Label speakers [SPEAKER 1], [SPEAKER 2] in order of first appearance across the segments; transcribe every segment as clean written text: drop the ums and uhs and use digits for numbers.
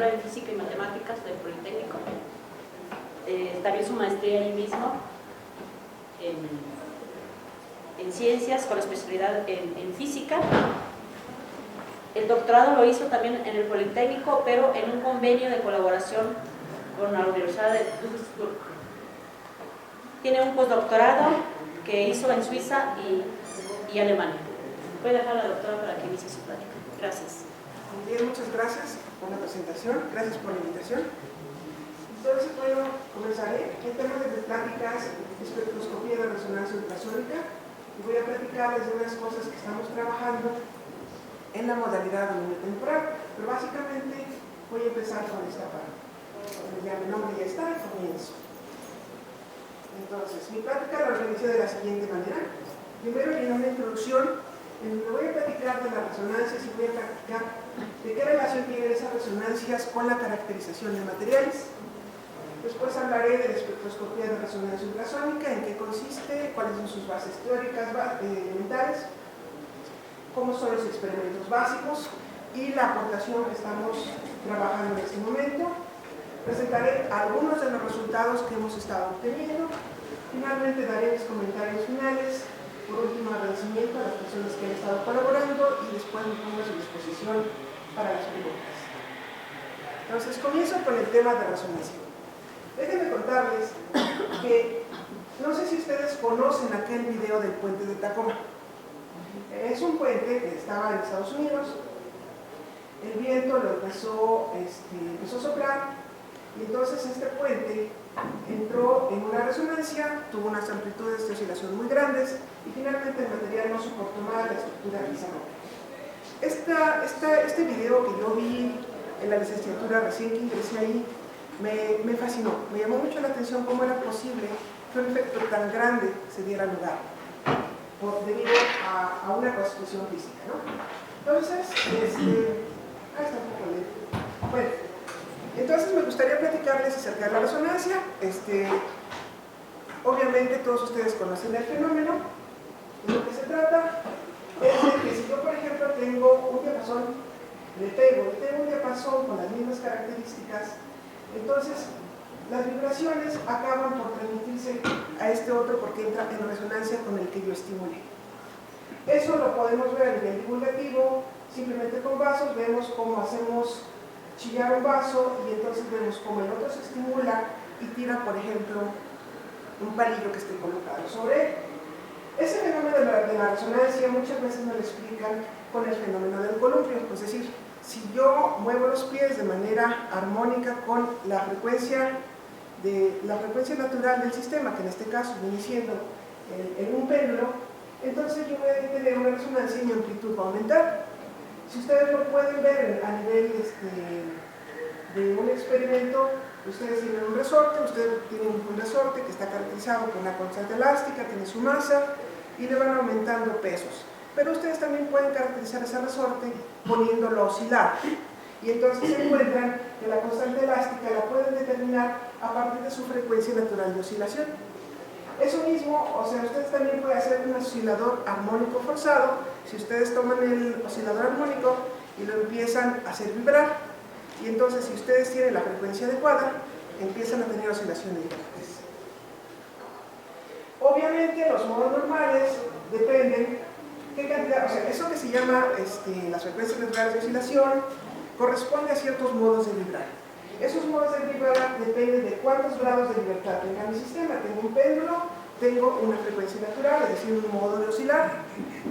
[SPEAKER 1] licenciatura en Física y Matemáticas del Politécnico. También su maestría ahí mismo en Ciencias, con especialidad en Física. El doctorado lo hizo también en el Politécnico, pero en un convenio de colaboración con la Universidad de Duisburg. Tiene un postdoctorado que hizo en Suiza y Alemania. Voy a dejar a la doctora para que inicie su plática. Gracias.
[SPEAKER 2] Bien, muchas gracias por la presentación, gracias por la invitación. Entonces, bueno, comenzaré el tema de pláticas, espectroscopía de resonancia ultrasónica, y voy a platicarles de unas cosas que estamos trabajando en la modalidad dominio temporal, pero básicamente voy a empezar con esta parte. Ya mi nombre ya está y comienzo. Entonces, mi plática la organicé de la siguiente manera. Primero viene una introducción en donde voy a platicar de las resonancias y voy a platicar de qué relación tienen esas resonancias con la caracterización de materiales. Después hablaré de la espectroscopía de resonancia ultrasónica, en qué consiste, cuáles son sus bases teóricas elementales, cómo son los experimentos básicos y la aportación que estamos trabajando en este momento. Presentaré algunos de los resultados que hemos estado obteniendo. Finalmente daré mis comentarios finales. Por último, agradecimiento a las personas que han estado colaborando y después me pongo a su disposición para las preguntas. Entonces, comienzo con el tema de resonancia. Déjenme contarles que no sé si ustedes conocen aquel video del puente de Tacoma. Es un puente que estaba en Estados Unidos. El viento lo empezó a soplar y entonces este puente entró en una resonancia, tuvo unas amplitudes de oscilación muy grandes y finalmente el material no soportó más la estructura que se Este video que yo vi en la licenciatura recién que ingresé ahí me fascinó, me llamó mucho la atención cómo era posible que un efecto tan grande se diera lugar debido a una constitución física, ¿no? Entonces, está un poco lento. Bueno, entonces me gustaría platicarles acerca de la resonancia. Obviamente todos ustedes conocen el fenómeno. De lo que se trata es de que si yo, por ejemplo, tengo un diapasón, le pego un diapasón con las mismas características, entonces las vibraciones acaban por transmitirse a este otro porque entra en resonancia con el que yo estimulé. Eso lo podemos ver a nivel divulgativo, simplemente con vasos, vemos cómo hacemos chillar un vaso y entonces vemos cómo el otro se estimula y tira, por ejemplo, un palillo que esté colocado sobre él. Ese fenómeno de la resonancia muchas veces nos lo explican con el fenómeno del columpio, es decir, si yo muevo los pies de manera armónica con la frecuencia natural del sistema, que en este caso viene siendo un péndulo, entonces yo voy a tener una resonancia y mi amplitud va a aumentar. Si ustedes lo pueden ver a nivel de un experimento, ustedes tienen un resorte, que está caracterizado por una constante elástica, tiene su masa y le van aumentando pesos. Pero ustedes también pueden caracterizar ese resorte poniéndolo a oscilar. Y entonces se encuentran que la constante elástica la pueden determinar a partir de su frecuencia natural de oscilación. Eso mismo, o sea, ustedes también pueden hacer un oscilador armónico forzado. Si ustedes toman el oscilador armónico y lo empiezan a hacer vibrar, y entonces si ustedes tienen la frecuencia adecuada, empiezan a tener oscilaciones diferentes. Obviamente los modos normales dependen qué cantidad, o sea, eso que se llama las frecuencias naturales de oscilación corresponde a ciertos modos de vibrar. Esos modos de vibrar dependen de cuántos grados de libertad tenga mi sistema. Tengo un péndulo, tengo una frecuencia natural, es decir, un modo de oscilar,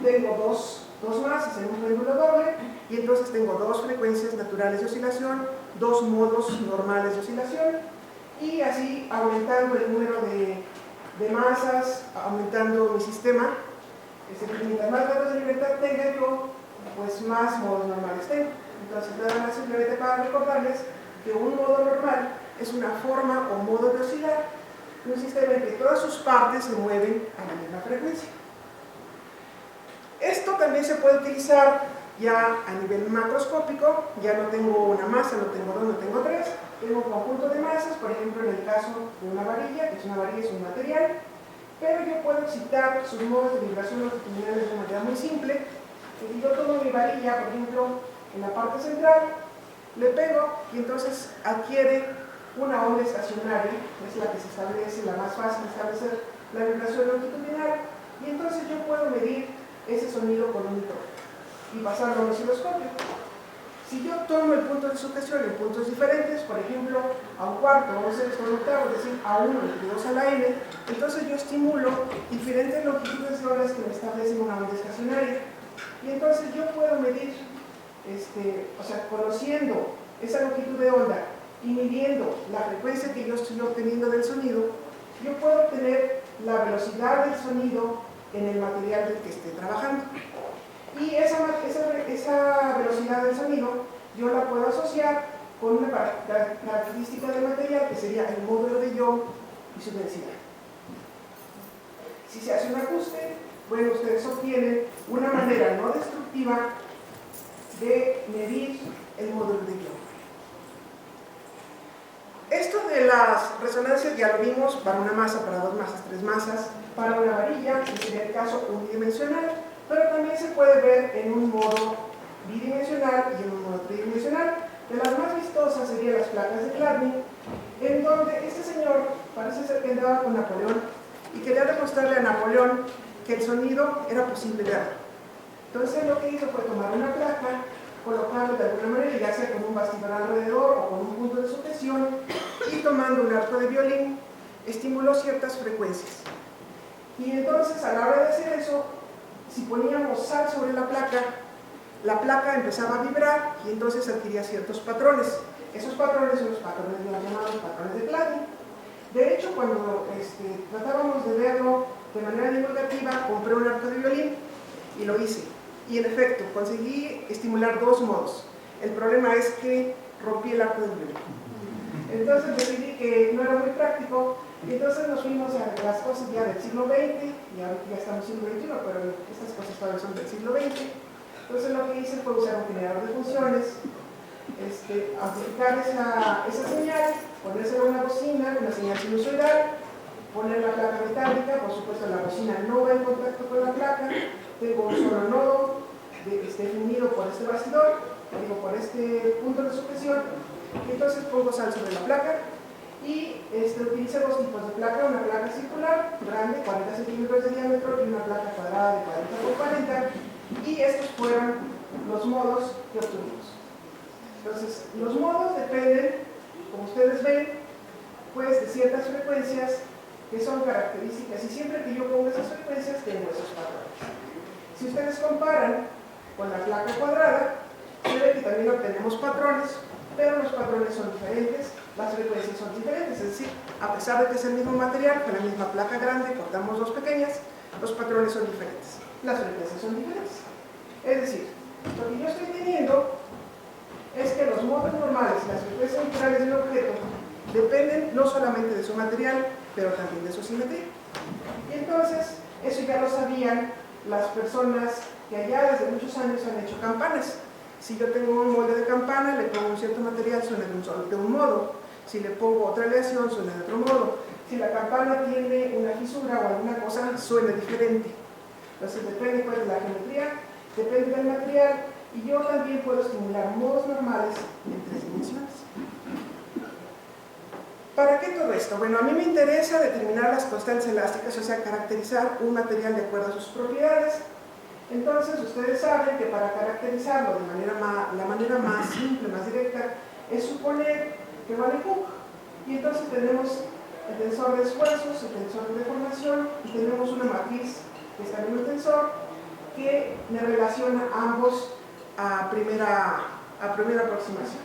[SPEAKER 2] tengo dos masas en un péndulo doble y entonces tengo dos frecuencias naturales de oscilación, dos modos normales de oscilación y así aumentando el número de masas, aumentando mi sistema. Mientras más grados de libertad tenga yo, pues más modos normales tengo. Entonces nada más simplemente para recordarles que un modo normal es una forma o modo de oscilar de un sistema en que todas sus partes se mueven a la misma frecuencia. Esto también se puede utilizar ya a nivel macroscópico. Ya no tengo una masa, no tengo dos, no tengo tres, tengo un conjunto de masas, por ejemplo en el caso de una varilla, que es un material, pero yo puedo excitar sus modos de vibración longitudinales de una manera muy simple. Si yo tomo mi varilla, por ejemplo, en la parte central, le pego y entonces adquiere una onda estacionaria, es la que se establece, la más fácil de establecer la vibración longitudinal, y entonces yo puedo medir ese sonido con un micrófono y pasarlo a un osciloscopio. Si yo tomo el punto de sujeción en puntos diferentes, por ejemplo, a un cuarto, a un sexto, a un octavo, es decir, a 1, 22 a la n, entonces yo estimulo diferentes longitudes de ondas que me establecen una onda estacionaria. Y entonces yo puedo medir, o sea, conociendo esa longitud de onda y midiendo la frecuencia que yo estoy obteniendo del sonido, yo puedo obtener la velocidad del sonido en el material del que esté trabajando. Y esa velocidad del sonido yo la puedo asociar con una característica del material que sería el módulo de Young y su densidad. Si se hace un ajuste, bueno, ustedes obtienen una manera no destructiva de medir el módulo de Young. Esto de las resonancias ya lo vimos para una masa, para dos masas, tres masas, para una varilla, que sería el caso unidimensional, pero también se puede ver en un modo bidimensional y en un modo tridimensional. De las más vistosas serían las placas de Chladni, en donde este señor parece ser que andaba con Napoleón y quería demostrarle a Napoleón que el sonido era posible de dar. Entonces lo que hizo fue tomar una placa, colocarlo de alguna manera, ya sea con un bastidor alrededor o con un punto de sujeción, y tomando un arco de violín, estimuló ciertas frecuencias. Y entonces a la hora de hacer eso, si poníamos sal sobre la placa empezaba a vibrar y entonces adquiría ciertos patrones. Esos patrones son los patrones de los llamados patrones de Chladni. De hecho, cuando tratábamos de verlo de manera divulgativa, compré un arco de violín y lo hice. Y en efecto, conseguí estimular dos modos. El problema es que rompí el arco de violín. Entonces decidí que no era muy práctico y entonces nos fuimos a las cosas ya del siglo XX, y ahora ya estamos en el siglo XXI, pero estas cosas todavía son del siglo XX. Entonces lo que hice fue usar un generador de funciones, amplificar esa señal, ponérsela a una bocina, una señal sinusoidal, poner la placa metálica, por supuesto la bocina no va en contacto con la placa, tengo un solo nodo definido por este bastidor, por este punto de sujeción, y entonces pongo sal sobre la placa y utilicé dos tipos de placa, una placa circular grande, 40 centímetros de diámetro, y una placa cuadrada de 40 por 40, y estos fueron los modos que obtuvimos. Entonces, los modos dependen, como ustedes ven, pues de ciertas frecuencias que son características, y siempre que yo pongo esas frecuencias tengo esos patrones. Si ustedes comparan con la placa cuadrada, se ve que también obtenemos patrones, pero los patrones son diferentes, las frecuencias son diferentes, es decir, a pesar de que es el mismo material, con la misma placa grande, cortamos dos pequeñas, los patrones son diferentes, las frecuencias son diferentes. Es decir, lo que yo estoy teniendo es que los modos normales, las frecuencias naturales del objeto, dependen no solamente de su material, pero también de su simetría. Y entonces, eso ya lo sabían las personas que allá desde muchos años han hecho campanas. Si yo tengo un molde de campana, le pongo un cierto material, suena de un modo. Si le pongo otra aleación, suena de otro modo. Si la campana tiene una fisura o alguna cosa, suena diferente. Entonces depende cuál es la geometría, depende del material, y yo también puedo estimular modos normales en 3 dimensiones. ¿Para qué todo esto? Bueno, a mí me interesa determinar las constantes elásticas, o sea, caracterizar un material de acuerdo a sus propiedades. Entonces, ustedes saben que para caracterizarlo de la manera más simple, más directa, es suponer que vale Cook. Y entonces tenemos el tensor de esfuerzos, el tensor de deformación, y tenemos una matriz que está en el tensor que me relaciona ambos a primera aproximación.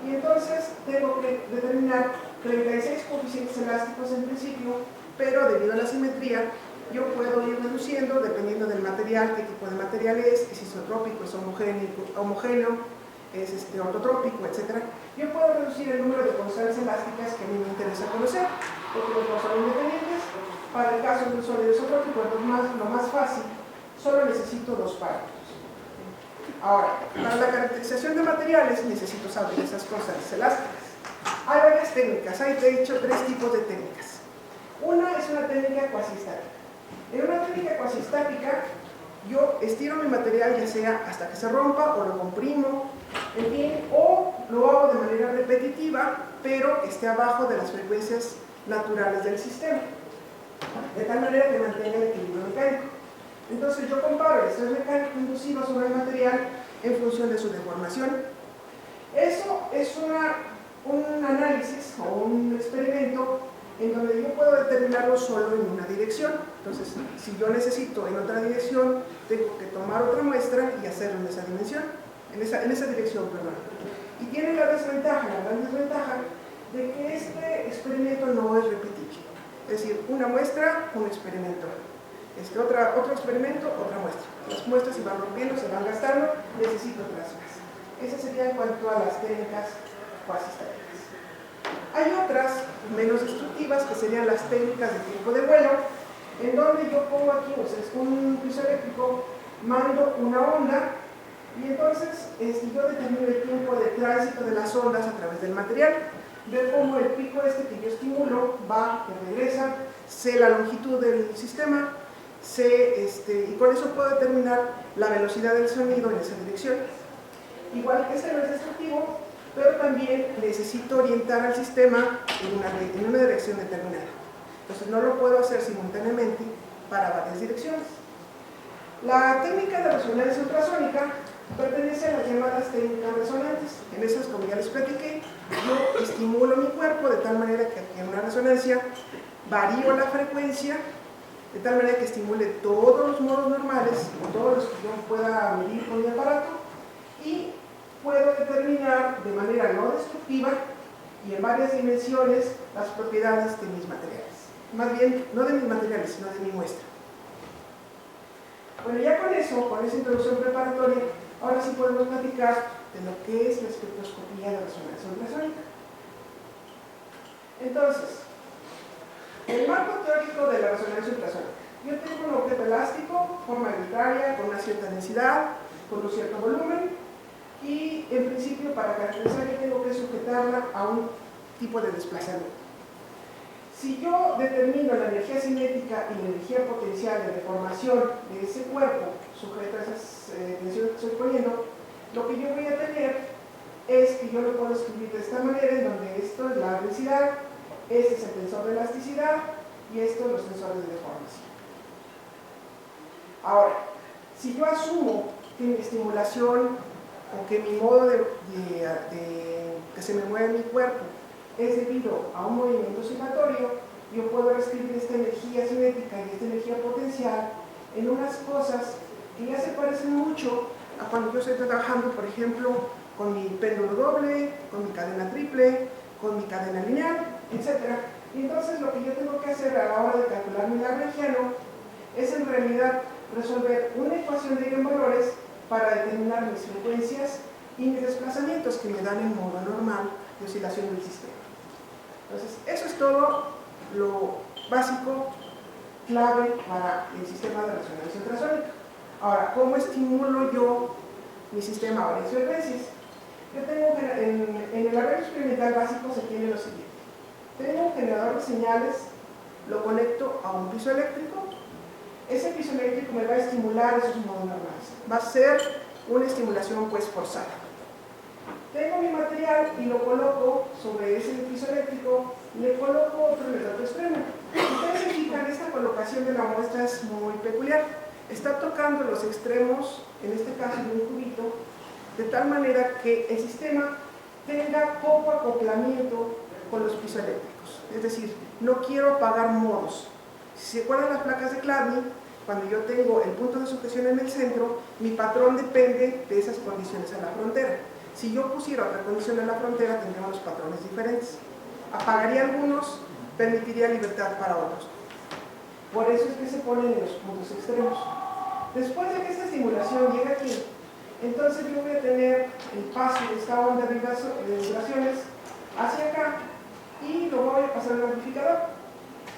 [SPEAKER 2] Y entonces tengo que determinar 36 coeficientes elásticos en principio, pero debido a la simetría, yo puedo ir reduciendo dependiendo del material, qué tipo de material es isotrópico, es homogéneo, es ortotrópico, etc. Yo puedo reducir el número de constantes elásticas que a mí me interesa conocer, porque los dos son independientes. Para el caso de un sólido isotrópico, lo más fácil, solo necesito dos parámetros. Ahora, para la caracterización de materiales necesito saber esas constantes elásticas. Hay varias técnicas, hay de hecho 3 tipos de técnicas. Una es una técnica cuasiestática. En una técnica cuasiestática, yo estiro mi material ya sea hasta que se rompa o lo comprimo, En fin, o lo hago de manera repetitiva, pero que esté abajo de las frecuencias naturales del sistema, de tal manera que mantenga el equilibrio mecánico. Entonces yo comparo el estrés mecánico inducido sobre el material en función de su deformación. Eso es un análisis o un experimento en donde yo puedo determinarlo solo en una dirección. Entonces, si yo necesito en otra dirección, tengo que tomar otra muestra y hacerlo en esa dimensión, en esa dirección, perdón. Y tiene la desventaja, la gran desventaja, de que este experimento no es repetible. Es decir, una muestra, un experimento. Otro experimento, otra muestra. Las muestras se van rompiendo, se van gastando, necesito otras más. Esa sería en cuanto a las técnicas cuasi estáticas. Hay otras menos destructivas que serían las técnicas de tiempo de vuelo, en donde yo pongo aquí un piso eléctrico, mando una onda y entonces yo determino el tiempo de tránsito de las ondas a través del material. Veo cómo el pico que yo estimulo va y regresa, sé la longitud del sistema, y con eso puedo determinar la velocidad del sonido en esa dirección. Igual que este no es destructivo, pero también necesito orientar al sistema en una dirección determinada. Entonces no lo puedo hacer simultáneamente para varias direcciones. La técnica de resonancia ultrasónica pertenece a las llamadas técnicas resonantes. En esas, como ya les platiqué, yo estimulo mi cuerpo de tal manera que en una resonancia varío la frecuencia de tal manera que estimule todos los modos normales, todos los que yo pueda medir con mi aparato, y puedo determinar de manera no destructiva y en varias dimensiones las propiedades de mis materiales. Más bien, no de mis materiales, sino de mi muestra. Bueno, ya con eso, con esa introducción preparatoria, ahora sí podemos platicar de lo que es la espectroscopía de resonancia ultrasónica. Entonces, el marco teórico de la resonancia ultrasónica. Yo tengo un objeto elástico, forma arbitraria, con una cierta densidad, con un cierto volumen, y en principio para caracterizar yo tengo que sujetarla a un tipo de desplazamiento. Si yo determino la energía cinética y la energía potencial de deformación de ese cuerpo sujeto a esas tensiones que estoy poniendo, lo que yo voy a tener es que yo lo puedo escribir de esta manera, en donde esto es la densidad, este es el tensor de elasticidad y estos los tensores de deformación. Ahora, si yo asumo que mi estimulación o que mi modo que se me mueve mi cuerpo es debido a un movimiento oscilatorio, yo puedo reescribir esta energía cinética y esta energía potencial en unas cosas que ya se parecen mucho a cuando yo estoy trabajando, por ejemplo, con mi péndulo doble, con mi cadena triple, con mi cadena lineal, etc. Y entonces lo que yo tengo que hacer a la hora de calcular mi lagrangiano es en realidad resolver una ecuación de eigenvalores para determinar mis frecuencias y mis desplazamientos que me dan el modo normal de oscilación del sistema. Entonces, eso es todo lo básico, clave para el sistema de resonancia ultrasónica. Ahora, ¿cómo estimulo yo mi sistema a varias frecuencias? Yo tengo en el arreglo experimental básico se tiene lo siguiente. Tengo un generador de señales, lo conecto a un piso eléctrico. Ese piso eléctrico me va a estimular esos modos normales. Va a ser una estimulación pues forzada. Tengo mi material y lo coloco sobre ese piso eléctrico, le coloco otro en el otro extremo. Ustedes se fijan, esta colocación de la muestra es muy peculiar. Está tocando los extremos, en este caso de un cubito, de tal manera que el sistema tenga poco acoplamiento con los pisos eléctricos. Es decir, no quiero apagar modos. Si se acuerdan las placas de Chladni, cuando yo tengo el punto de sujeción en el centro, mi patrón depende de esas condiciones a la frontera. Si yo pusiera otra condición en la frontera, tendríamos patrones diferentes. Apagaría algunos, permitiría libertad para otros. Por eso es que se ponen en los puntos extremos. Después de que esta estimulación llegue aquí, entonces yo voy a tener el paso de esta onda de vibraciones hacia acá y lo voy a pasar al amplificador.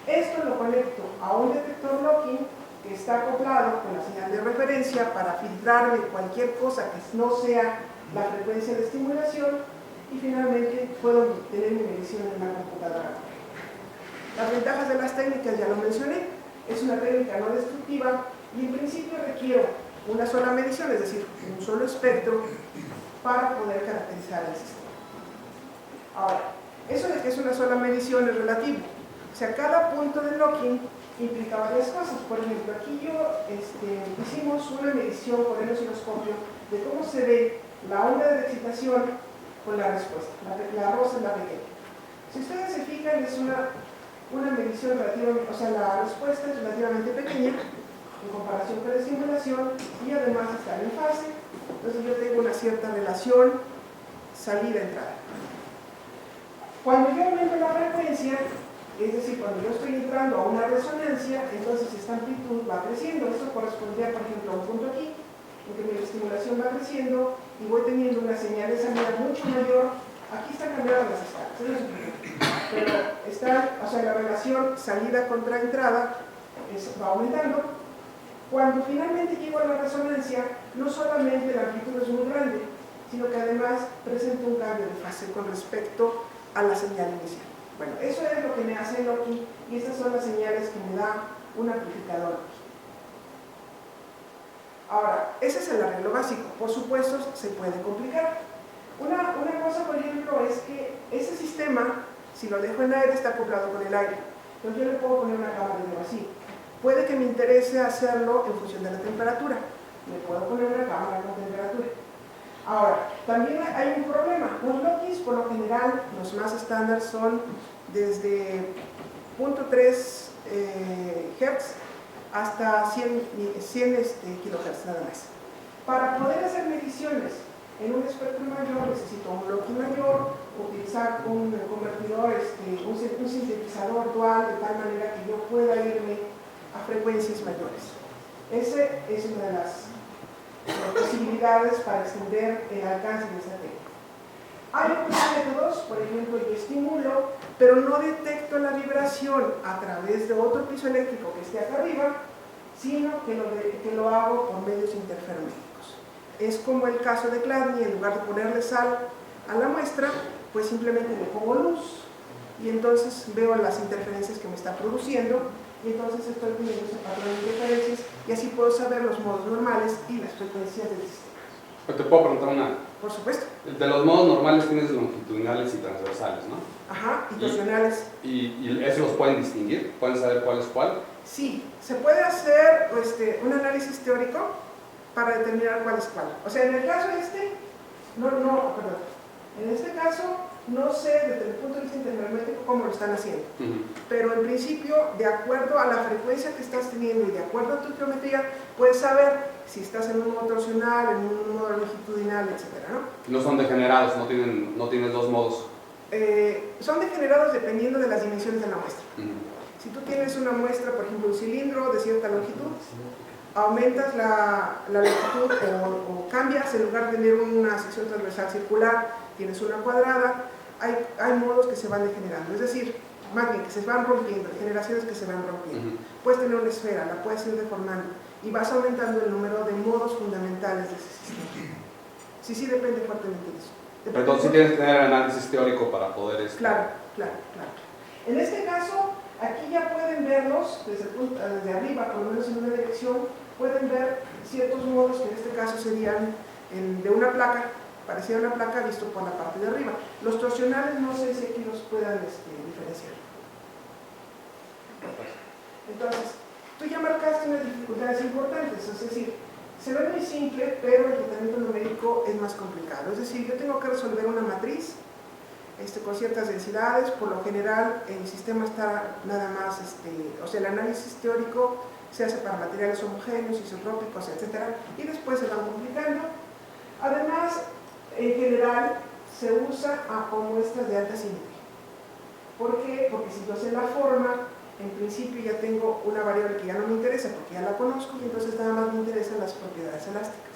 [SPEAKER 2] Esto lo conecto a un detector locking que está acoplado con la señal de referencia para filtrarme cualquier cosa que no sea la frecuencia de estimulación y finalmente puedo tener mi medición en la computadora. Las ventajas de las técnicas ya lo mencioné, es una técnica no destructiva y en principio requiero una sola medición, es decir, un solo espectro para poder caracterizar el sistema. Ahora, eso de que es una sola medición es relativo. O sea, cada punto de locking implica varias cosas. Por ejemplo, aquí hicimos una medición por el osciloscopio de cómo se ve la onda de excitación con la respuesta. La rosa es la pequeña. Si ustedes se fijan, es una medición relativamente, o sea, la respuesta es relativamente pequeña en comparación con la estimulación y además está en fase. Entonces yo tengo una cierta relación salida-entrada. Cuando yo aumento la frecuencia, es decir, cuando yo estoy entrando a una resonancia, entonces esta amplitud va creciendo. Esto correspondería, por ejemplo, a un punto aquí, en que mi estimulación va creciendo y voy teniendo una señal de salida mucho mayor. Aquí están cambiadas las escalas, eso es pero está, o sea, la relación salida contra entrada va aumentando. Cuando finalmente llego a la resonancia, no solamente la amplitud es muy grande, sino que además presenta un cambio de fase con respecto a la señal inicial. Bueno, eso es lo que me hace el locking y estas son las señales que me da un amplificador. Ahora, ese es el arreglo básico. Por supuesto, se puede complicar. Una cosa, por ejemplo, es que ese sistema, si lo dejo en aire, está acoplado con el aire. Entonces yo le puedo poner una cámara de vacío. Puede que me interese hacerlo en función de la temperatura. Le puedo poner una cámara con temperatura. Ahora, también hay un problema. Los lockings, por lo general, los más estándar son desde 0.3 Hz hasta 100 kHz nada más. Para poder hacer mediciones en un espectro mayor necesito un locking mayor, utilizar un convertidor, un sintetizador dual de tal manera que yo pueda irme a frecuencias mayores. Esa es una de las posibilidades para extender el alcance de esta técnica. Hay otros métodos, por ejemplo, yo estimulo, pero no detecto la vibración a través de otro piso eléctrico que esté acá arriba, sino que lo hago por medios interferométricos. Es como el caso de Chladni, en lugar de ponerle sal a la muestra, pues simplemente le pongo luz y entonces veo las interferencias que me está produciendo y entonces estoy teniendo ese patrón de interferencias y así puedo saber los modos normales y las frecuencias del sistema.
[SPEAKER 3] Pero te puedo preguntar una.
[SPEAKER 2] Por supuesto.
[SPEAKER 3] De los modos normales tienes longitudinales y transversales, ¿no?
[SPEAKER 2] Ajá, y torsionales.
[SPEAKER 3] ¿Y eso los pueden distinguir? ¿Pueden saber cuál es cuál?
[SPEAKER 2] Sí, se puede hacer un análisis teórico para determinar cuál es cuál. O sea, en el caso en este caso no sé desde el punto de vista interferométrico cómo lo están haciendo, pero en principio, de acuerdo a la frecuencia que estás teniendo y de acuerdo a tu geometría, puedes saber si estás en un modo torsional, en un modo longitudinal, etc.
[SPEAKER 3] No son degenerados, no tienen dos modos.
[SPEAKER 2] Son degenerados dependiendo de las dimensiones de la muestra. Si tú tienes una muestra, por ejemplo, un cilindro de cierta longitud, aumentas la longitud o cambias, en lugar de tener una sección transversal circular, tienes una cuadrada, hay modos que se van degenerando, es decir, más bien que se van rompiendo, generaciones que se van rompiendo. Puedes tener una esfera, la puedes ir deformando y vas aumentando el número de modos fundamentales de ese sistema. Sí, depende fuertemente de eso.
[SPEAKER 3] Pero entonces sí tienes que tener análisis teórico para poder...
[SPEAKER 2] Claro. En este caso, aquí ya pueden verlos desde arriba, por lo menos en una dirección, pueden ver ciertos modos que en este caso serían de una placa, parecida a una placa visto por la parte de arriba. Los torsionales no sé si aquí los puedan diferenciar. Entonces, tú ya marcaste unas dificultades importantes, es decir, se ve muy simple, pero el tratamiento numérico es más complicado. Es decir, yo tengo que resolver una matriz con ciertas densidades. Por lo general, el sistema está nada más, o sea, el análisis teórico se hace para materiales homogéneos, isotrópicos, etc. Y después se van complicando. Además, en general, se usa con muestras de alta simetría. ¿Por qué? Porque si yo sé la forma, en principio ya tengo una variable que ya no me interesa porque ya la conozco y entonces nada más me interesan las propiedades elásticas.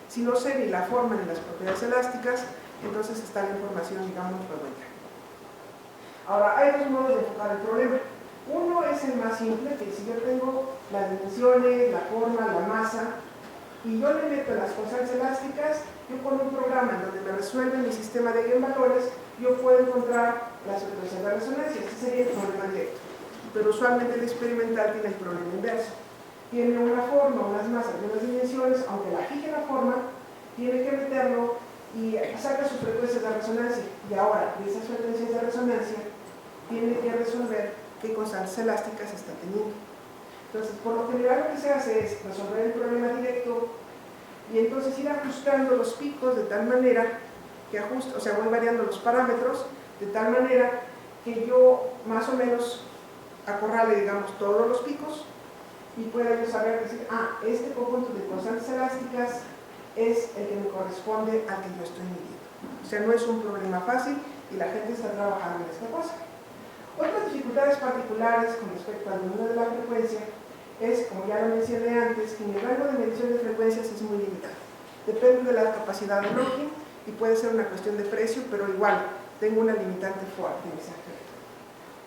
[SPEAKER 2] Si no sé ni la forma ni las propiedades elásticas, entonces está la información, digamos, revuelta. Ahora, hay dos modos de enfocar el problema. Uno es el más simple, que si yo tengo las dimensiones, la forma, la masa, y yo le meto las constantes elásticas, yo con un programa en donde me resuelve mi sistema de eigenvalores, yo puedo encontrar las frecuencias de resonancia. Este sería el problema directo. Pero usualmente el experimental tiene el problema inverso. Tiene una forma, unas masas y unas dimensiones, aunque la fije la forma, tiene que meterlo y saca sus frecuencias de resonancia y ahora de esas frecuencias de resonancia tiene que resolver qué constantes elásticas está teniendo. Entonces, por lo general lo que se hace es resolver el problema directo y entonces ir ajustando los picos de tal manera que ajusto, o sea, voy variando los parámetros de tal manera que yo más o menos acorrale, digamos, todos los picos y pueda yo saber decir, este conjunto de constantes elásticas es el que me corresponde al que yo estoy midiendo. O sea, no es un problema fácil y la gente está trabajando en esta cosa. Otras dificultades particulares con respecto al número de la frecuencia es, como ya lo mencioné antes, que mi rango de medición de frecuencias es muy limitado. Depende de la capacidad de locking y puede ser una cuestión de precio, pero igual tengo una limitante fuerte en ese aspecto.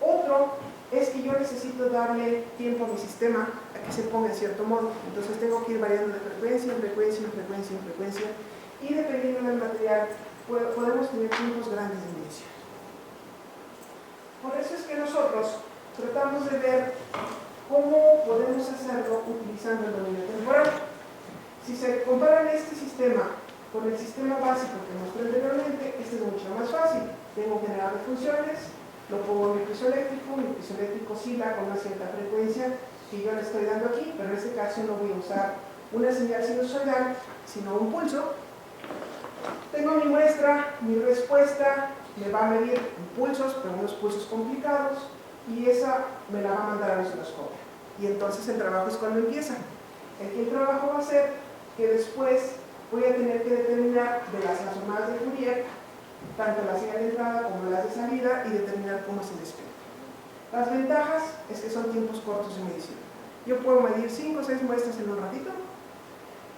[SPEAKER 2] Otro es que yo necesito darle tiempo a mi sistema a que se ponga en cierto modo. Entonces tengo que ir variando de frecuencia en frecuencia, en frecuencia, en frecuencia, y dependiendo del material podemos tener tiempos grandes de medición. Por eso es que nosotros tratamos de ver cómo podemos hacerlo utilizando el dominio temporal. Si se comparan este sistema con el sistema básico que mostré anteriormente, este es mucho más fácil. Tengo un generador de funciones, lo pongo en mi piso eléctrico oscila con una cierta frecuencia que yo le estoy dando aquí, pero en este caso no voy a usar una señal sinusoidal, sino un pulso. Tengo mi muestra, mi respuesta, me va a medir pulsos, pero unos pulsos complicados, y esa me la va a mandar al osciloscopio. Y entonces el trabajo es cuando empieza. El trabajo va a ser que después voy a tener que determinar de las transformadas de Fourier, tanto la señal de entrada como las de salida, y determinar cómo es el espectro. Las ventajas es que son tiempos cortos de medición. Yo puedo medir 5 o 6 muestras en un ratito.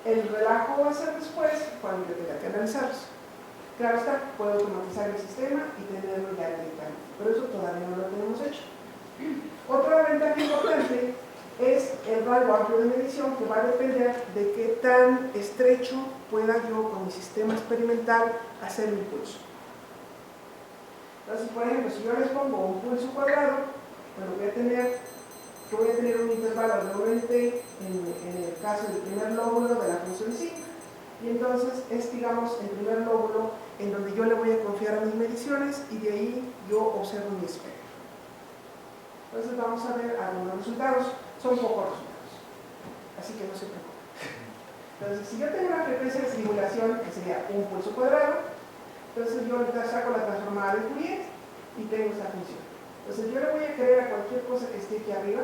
[SPEAKER 2] El relajo va a ser después, cuando yo tenga que analizarlos. Claro está, puedo automatizar el sistema y tenerlo ya directamente, pero eso todavía no lo tenemos hecho. Otra ventaja importante es el rango amplio de medición, que va a depender de qué tan estrecho pueda yo con mi sistema experimental hacer un pulso. Entonces, por ejemplo, si yo les pongo un pulso cuadrado, bueno, voy a tener un intervalo de 90 en el caso del primer lóbulo de la función psi, y entonces es, digamos, el primer lóbulo en donde yo le voy a confiar a mis mediciones y de ahí yo observo mi espectro. Entonces vamos a ver algunos resultados. Son pocos resultados, así que no se preocupen. Entonces, si yo tengo una frecuencia de simulación que sería un pulso cuadrado, entonces yo saco la transformada de Fourier y tengo esta función. Entonces yo le voy a querer a cualquier cosa que esté aquí arriba,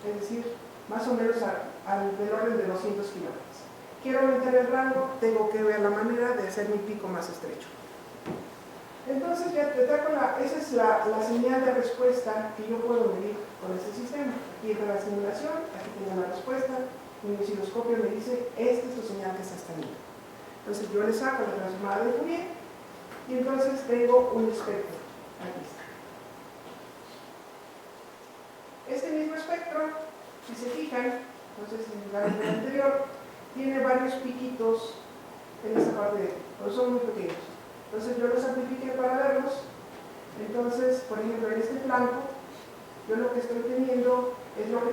[SPEAKER 2] es decir, más o menos del orden de 200 kilómetros. Quiero aumentar el rango, tengo que ver la manera de hacer mi pico más estrecho. Entonces ya esa es la señal de respuesta que yo puedo medir con este sistema. Aquí está la simulación, aquí tengo la respuesta, mi osciloscopio me dice, esta es tu señal que estás teniendo. Entonces yo le saco la transformada de Fourier y entonces tengo un espectro. Aquí está. Este mismo espectro, si se fijan, no sé si en el anterior, tiene varios piquitos en esta parte, pero son muy pequeños. Entonces yo los amplifiqué para verlos. Entonces, por ejemplo, en este flanco, yo lo que estoy teniendo es lo que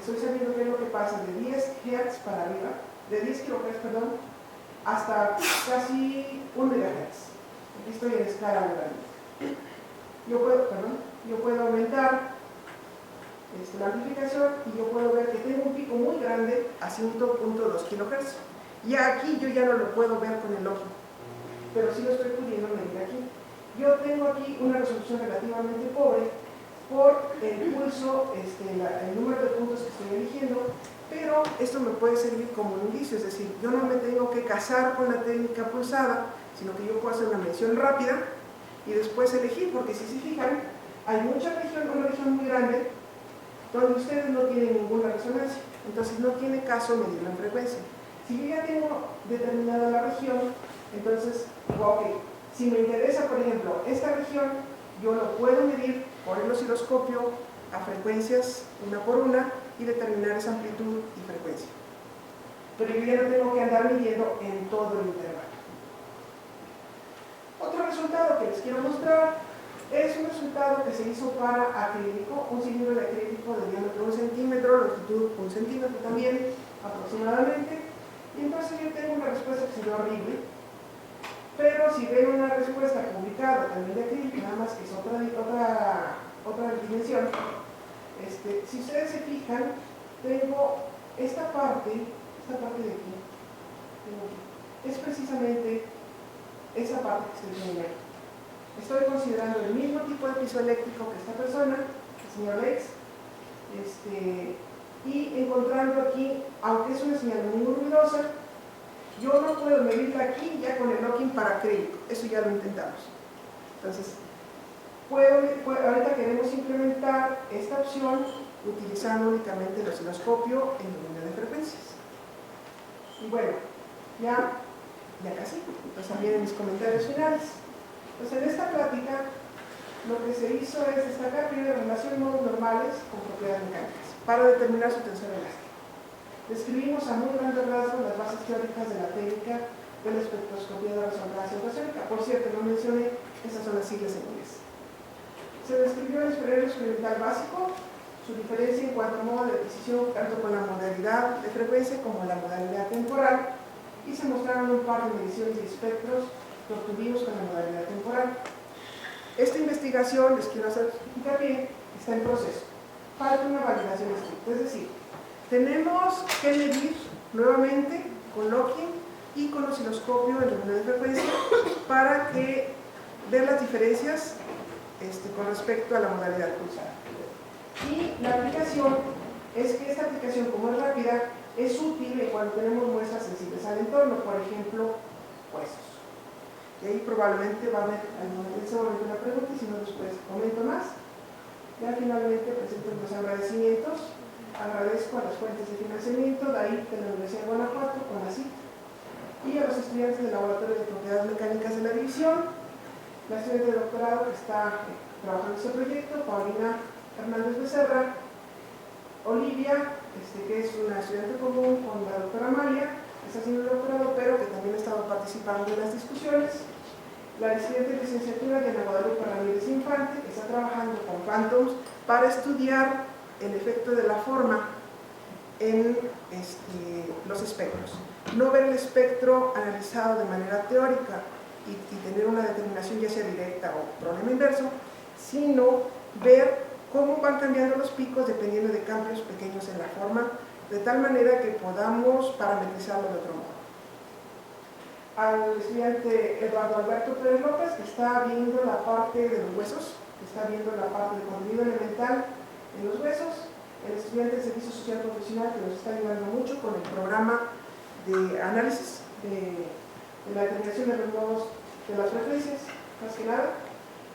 [SPEAKER 2] estoy sabiendo que es lo que pasa de 10 Hz para arriba, de 10 kHz, perdón, hasta casi 1 MHz. Aquí estoy en escala logarítmica. Yo puedo aumentar la amplificación y yo puedo ver que tengo un pico muy grande a 5.2 kHz. Ya aquí yo ya no lo puedo ver con el ojo, pero sí lo estoy pudiendo medir aquí. Yo tengo aquí una resolución relativamente pobre por el pulso, el número de puntos que estoy eligiendo, pero esto me puede servir como un indicio, es decir, yo no me tengo que casar con la técnica pulsada, sino que yo puedo hacer una medición rápida y después elegir, porque si se fijan, hay mucha región, una región muy grande, donde ustedes no tienen ninguna resonancia, entonces no tiene caso medirla en frecuencia. Si yo ya tengo determinada la región, entonces digo, ok, si me interesa, por ejemplo, esta región, yo lo puedo medir por el osciloscopio a frecuencias una por una y determinar esa amplitud y frecuencia. Pero yo ya no tengo que andar midiendo en todo el intervalo. Otro resultado que les quiero mostrar es un resultado que se hizo para acrílico, un cilindro de acrílico de diámetro 1 centímetro, longitud 1 centímetro también, aproximadamente. Y entonces yo tengo una respuesta que se ve horrible, Pero si ven una respuesta publicada también de acrílico, nada más que es otra dimensión, si ustedes se fijan, tengo esta parte de aquí, es precisamente esa parte que estoy viendo. Estoy considerando el mismo tipo de piso eléctrico que esta persona, el señor Lex, y encontrando aquí, aunque es una señal muy ruidosa, yo no puedo medirla aquí ya con el locking para acrílico, eso ya lo intentamos. Entonces, ahorita queremos implementar esta opción utilizando únicamente el osciloscopio en dominio de frecuencias. Y bueno, ya casi, entonces vienen mis comentarios finales. Entonces, en esta plática, lo que se hizo es destacar primero relaciones modos normales con propiedades mecánicas para determinar su tensor elástico. Describimos a muy grandes rasgos las bases teóricas de la técnica de la espectroscopía de resonancia ultrasónica. Por cierto, no mencioné, esas son las siglas en inglés. Se describió el experimental básico, su diferencia en cuanto a modo de adquisición, tanto con la modalidad de frecuencia como la modalidad temporal, y se mostraron un par de mediciones de espectros que obtuvimos con la modalidad temporal. Esta investigación, les quiero hacer hincapié, está en proceso. Falta una validación estricta, es decir, tenemos que medir nuevamente con locking y con osciloscopio el dominio de frecuencia para ver las diferencias con respecto a la modalidad pulsada. Y la aplicación es que esta aplicación, como es rápida, es útil cuando tenemos muestras sensibles al entorno, por ejemplo, huesos. Y ahí probablemente va a haber en ese momento una pregunta, y si no, después comento más. Ya finalmente presento los agradecimientos. Agradezco a las fuentes de financiamiento, de ahí de la Universidad de Guanajuato, con la CIT, y a los estudiantes del Laboratorio de Propiedades Mecánicas de la División, la estudiante de doctorado que está trabajando en este proyecto, Paulina Hernández Becerra, Olivia, que es una estudiante común con la doctora Amalia, que está haciendo el doctorado, pero que también ha estado participando en las discusiones, la estudiante de licenciatura de Ana Guadalupe Ramírez Infante, que está trabajando con Phantoms para estudiar el efecto de la forma en los espectros. No ver el espectro analizado de manera teórica y tener una determinación ya sea directa o problema inverso, sino ver cómo van cambiando los picos dependiendo de cambios pequeños en la forma, de tal manera que podamos parametrizarlo de otro modo. Al estudiante Eduardo Alberto Pérez López, que está viendo la parte de los huesos, que está viendo la parte de contenido elemental en los huesos, el estudiante de Servicio Social Profesional, que nos está ayudando mucho con el programa de análisis de la determinación de los nodos de las frecuencias, más que nada,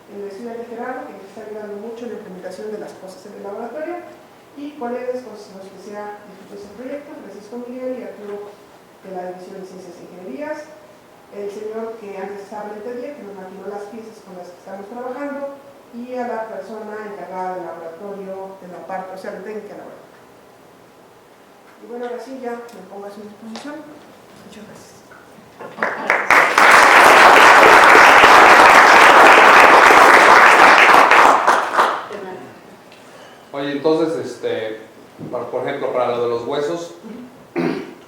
[SPEAKER 2] el estudiante Gerardo, que nos está ayudando mucho en la implementación de las cosas en el laboratorio, y colegas con los que se ha discutido ese proyecto, Francisco Miguel y Arturo de la División de Ciencias e Ingenierías, el señor que antes estaba en el taller, que nos maquinó las piezas con las que estamos trabajando, y a la persona encargada del laboratorio, de la parte, o sea, de técnica laboral. Y bueno, ahora sí ya me pongo a su disposición. Muchas gracias.
[SPEAKER 3] Oye, entonces, por ejemplo, para lo de los huesos,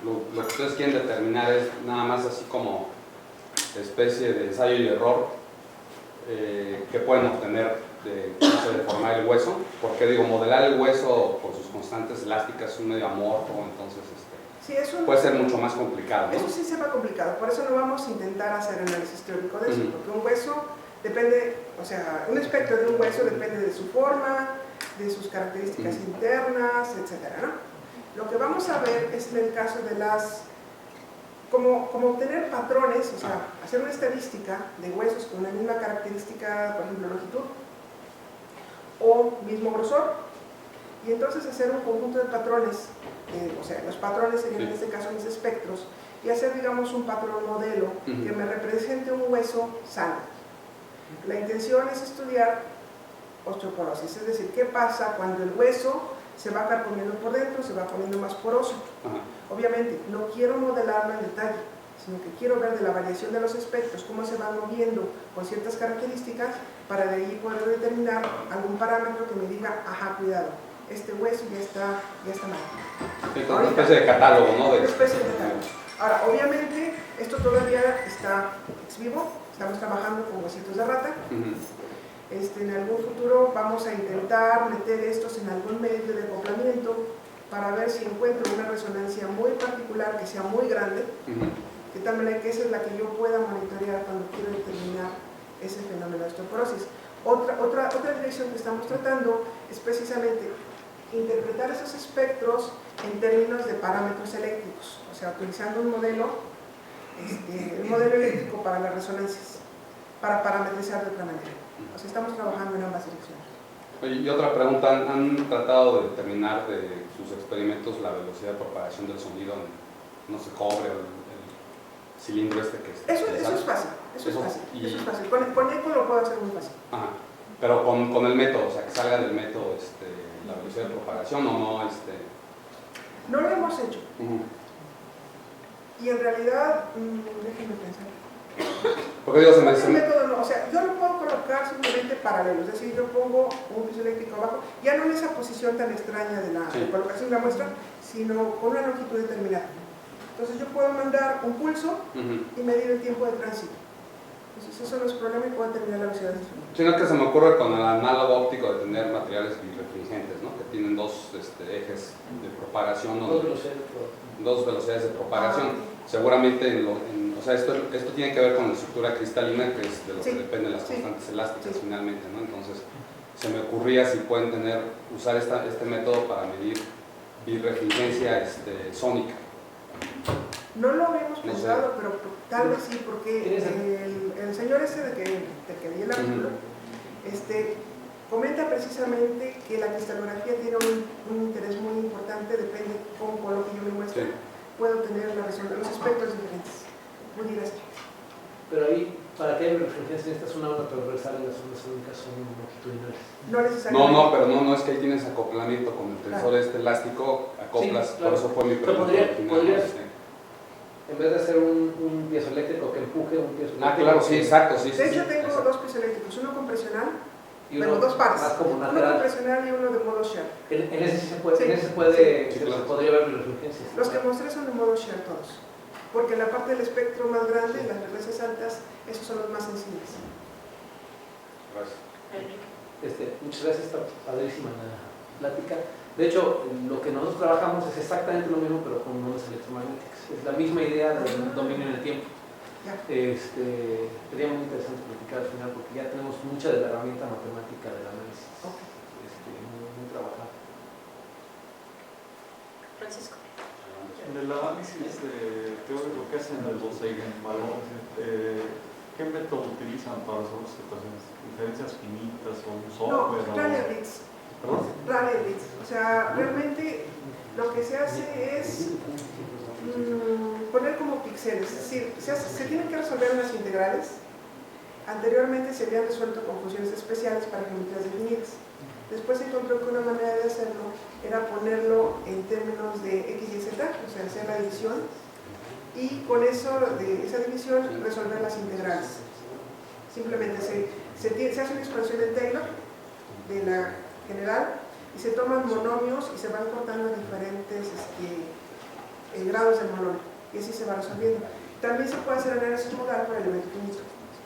[SPEAKER 3] lo que ustedes quieren determinar es nada más así como especie de ensayo y error que pueden obtener de formar el hueso, porque digo, modelar el hueso por sus constantes elásticas es un medio amorfo, entonces
[SPEAKER 2] sí,
[SPEAKER 3] puede ser mucho más complicado, ¿no?
[SPEAKER 2] Eso sí se va complicado, por eso no vamos a intentar hacer análisis teórico de eso, porque un hueso depende, o sea, un espectro de un hueso depende de su forma, de sus características internas, etcétera, ¿no? Lo que vamos a ver es en el caso de las, como obtener patrones, o sea, hacer una estadística de huesos con una misma característica, por ejemplo, longitud o mismo grosor, y entonces hacer un conjunto de patrones, o sea, los patrones serían en este caso mis espectros, y hacer, digamos, un patrón modelo que me represente un hueso sano. La intención es estudiar osteoporosis, es decir, qué pasa cuando el hueso se va carcomiendo por dentro, se va poniendo más poroso. Obviamente, no quiero modelarlo en detalle, sino que quiero ver de la variación de los espectros, cómo se van moviendo con ciertas características, para de ahí poder determinar algún parámetro que me diga, ajá, cuidado, este hueso ya está mal.
[SPEAKER 3] Una especie de catálogo, ¿no?
[SPEAKER 2] Una especie de catálogo. Ahora, obviamente, esto Esto todavía está ex vivo, estamos trabajando con huesitos de rata. En algún futuro vamos a intentar meter estos en algún medio de acoplamiento para ver si encuentro una resonancia muy particular, que sea muy grande, de tal manera que esa es la que yo pueda monitorear cuando quiero determinar ese fenómeno de osteoporosis. Otra dirección que estamos tratando es precisamente interpretar esos espectros en términos de parámetros eléctricos, o sea, utilizando un modelo eléctrico para las resonancias, para parametrizar de otra manera. O sea, estamos trabajando en ambas direcciones.
[SPEAKER 3] Oye, y otra pregunta, ¿han tratado de determinar de sus experimentos la velocidad de propagación del sonido en, no sé, cobre o el cilindro este que es?
[SPEAKER 2] Eso es fácil, eso es fácil. Con ECO lo puedo hacer muy fácil.
[SPEAKER 3] Ajá. Pero con el método, o sea, que salga del método la velocidad de propagación o no.
[SPEAKER 2] No lo hemos hecho. Y en realidad, déjenme pensar.
[SPEAKER 3] Porque digo,
[SPEAKER 2] método no, o sea, yo lo puedo colocar simplemente paralelo, es decir, yo pongo un piso eléctrico abajo, ya no en esa posición tan extraña de la colocación de la muestra, sino con una longitud determinada. Entonces yo puedo mandar un pulso y medir el tiempo de tránsito. Entonces esos son los problemas y puedo determinar la velocidad del sonido.
[SPEAKER 3] Sino que se me ocurre con el análogo óptico de tener materiales birrefringentes, ¿no? Que tienen dos ejes de propagación, dos velocidades de propagación. Seguramente, o sea, esto tiene que ver con la estructura cristalina, que es de lo que dependen las constantes elásticas finalmente, ¿no? Entonces, se me ocurría si pueden usar este método para medir birrefringencia sónica.
[SPEAKER 2] No lo habíamos pensado, pero tal vez sí, porque el señor de que leí el artículo, comenta precisamente que la cristalografía tiene un interés muy importante, depende de cómo coloque yo mi muestra. Puedo tener los espectros diferentes, muy directos.
[SPEAKER 4] Pero ahí, para que haya refringencia, necesitas una onda transversal y las ondas sónicas son longitudinales.
[SPEAKER 2] No necesariamente.
[SPEAKER 3] No, pero no es que ahí tienes acoplamiento con el tensor elástico, acoplas, sí, claro. Por eso fue mi pregunta.
[SPEAKER 4] ¿Podrías, en vez de hacer un piezoeléctrico que empuje un piezoeléctrico?
[SPEAKER 3] Claro, sí, exacto. Sí,
[SPEAKER 2] de hecho, tengo dos piezoeléctricos, uno compresional,
[SPEAKER 4] y dos pares,
[SPEAKER 2] uno compresional y uno de modo Sher.
[SPEAKER 4] En ese sí se puede, podría haber refringencias.
[SPEAKER 2] Los que mostré son de modo Sher todos, porque la parte del espectro más grande, las frecuencias altas, esos son los más sensibles.
[SPEAKER 3] Gracias.
[SPEAKER 4] Muchas gracias, está padrísima la plática. De hecho, lo que nosotros trabajamos es exactamente lo mismo, pero con ondas electromagnéticas. Es la misma idea del dominio en el tiempo. Sería muy interesante platicar al final porque ya tenemos mucha de la herramienta matemática del análisis muy trabajada.
[SPEAKER 1] Francisco.
[SPEAKER 5] En el análisis teórico que hacen el Bose-Eigenvalor, ¿qué método utilizan para resolver situaciones? ¿Diferencias finitas o un software?
[SPEAKER 2] No, Rayleigh-Ritz.
[SPEAKER 5] ¿Perdón?
[SPEAKER 2] Rayleigh-Ritz. O sea, realmente lo que se hace es poner como píxeles, es decir, se tienen que resolver unas integrales. Anteriormente se habían resuelto con funciones especiales para geometrías definidas. Después se encontró que una manera de hacerlo era ponerlo en términos de x y z, o sea, hacer la división, y con eso, de esa división, resolver las integrales. Simplemente se hace una expansión en Taylor de la general y se toman monomios y se van cortando diferentes grados del monomio, y así se va resolviendo. También se puede hacer análisis modal para el elemento finito.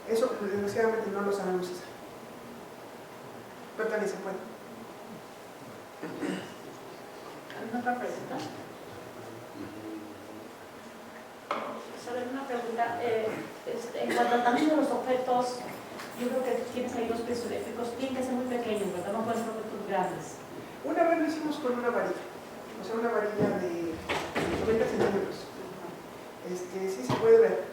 [SPEAKER 2] Eso, desgraciadamente, no lo sabemos hacer, pero también se puede.
[SPEAKER 1] ¿Alguna otra pregunta? Solo una pregunta. En cuanto al tamaño de los objetos, yo creo que tienes ahí los piezoeléctricos, tienen que ser muy pequeños, ¿verdad? No pueden ser objetos grandes.
[SPEAKER 2] Una vez lo hicimos con una varilla, o sea, una varilla de 90 centímetros. Sí se puede ver,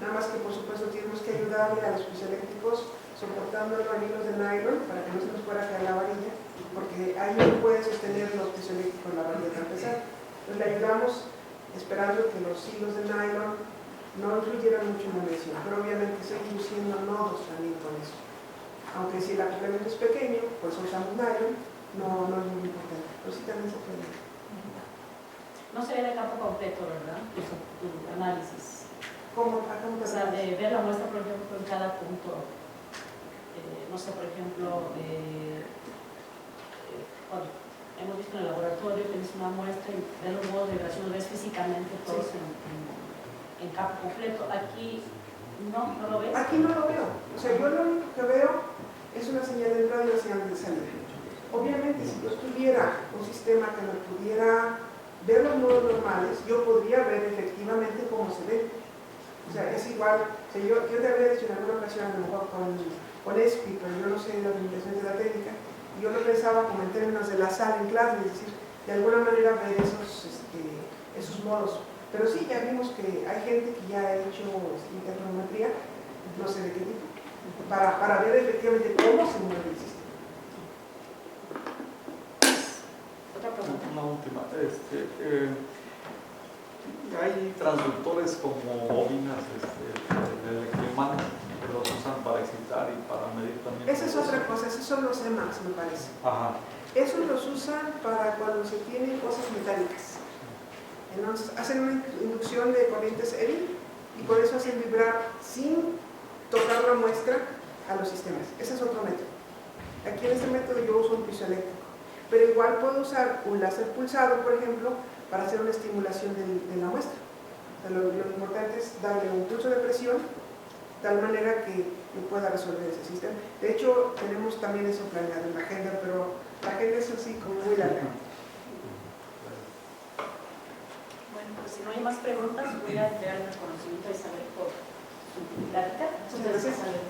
[SPEAKER 2] nada más que por supuesto tenemos que ayudarle a los piezoeléctricos soportándolo en hilos de nylon para que no se nos pueda caer la varilla, porque ahí no puede sostener los piezoeléctricos la varilla tan pesada. Entonces le ayudamos esperando que los hilos de nylon no influyeran mucho en la medición, pero obviamente se induciendo nodos también con eso. Aunque si el acoplamiento es pequeño, pues usamos nylon, no es muy importante, pero sí también se puede.
[SPEAKER 1] No sería de campo completo, ¿verdad? Tu análisis.
[SPEAKER 2] ¿Cómo?
[SPEAKER 1] O sea, de ver la muestra, por ejemplo, en cada punto. No sé, por ejemplo, bueno, hemos visto en el laboratorio, tienes una muestra y ves los modos de vibración, ves físicamente todos en en campo completo. Aquí no lo ves.
[SPEAKER 2] Aquí no lo veo. O sea, yo lo único que veo es una señal de entrada y una señal de salida. Obviamente, si yo tuviera un sistema que me pudiera ver los nodos normales, yo podría ver efectivamente cómo se ve. O sea, es igual. O sea, yo te había dicho en alguna ocasión, a lo mejor con ESPI, pero yo no sé las limitaciones de la técnica, y yo lo pensaba como en términos de la sala en clase, es decir, de alguna manera ver esos modos. Pero sí, ya vimos que hay gente que ya ha hecho interferometría, no sé de qué tipo, para ver efectivamente cómo se mueve el sistema.
[SPEAKER 1] Otra pregunta.
[SPEAKER 5] Una última. Hay transductores como bobinas de electroimán que los usan para excitar y para medir también.
[SPEAKER 2] Esa es otra cosa, esos son los EMAX, me parece.
[SPEAKER 5] Ajá.
[SPEAKER 2] Esos los usan para cuando se tienen cosas metálicas. Entonces hacen una inducción de corrientes ERI y por eso hacen vibrar sin tocar la muestra a los sistemas. Ese es otro método. Aquí en este método yo uso un piezoeléctrico, pero igual puedo usar un láser pulsado, por ejemplo, para hacer una estimulación de la muestra. O sea, lo importante es darle un pulso de presión de tal manera que pueda resolver ese sistema. De hecho, tenemos también eso planeado en la agenda, pero la agenda es así como muy larga.
[SPEAKER 1] Bueno, pues si no hay más preguntas, voy a entregar el reconocimiento a Isabel por su plática.
[SPEAKER 2] Muchas gracias.
[SPEAKER 1] Isabel.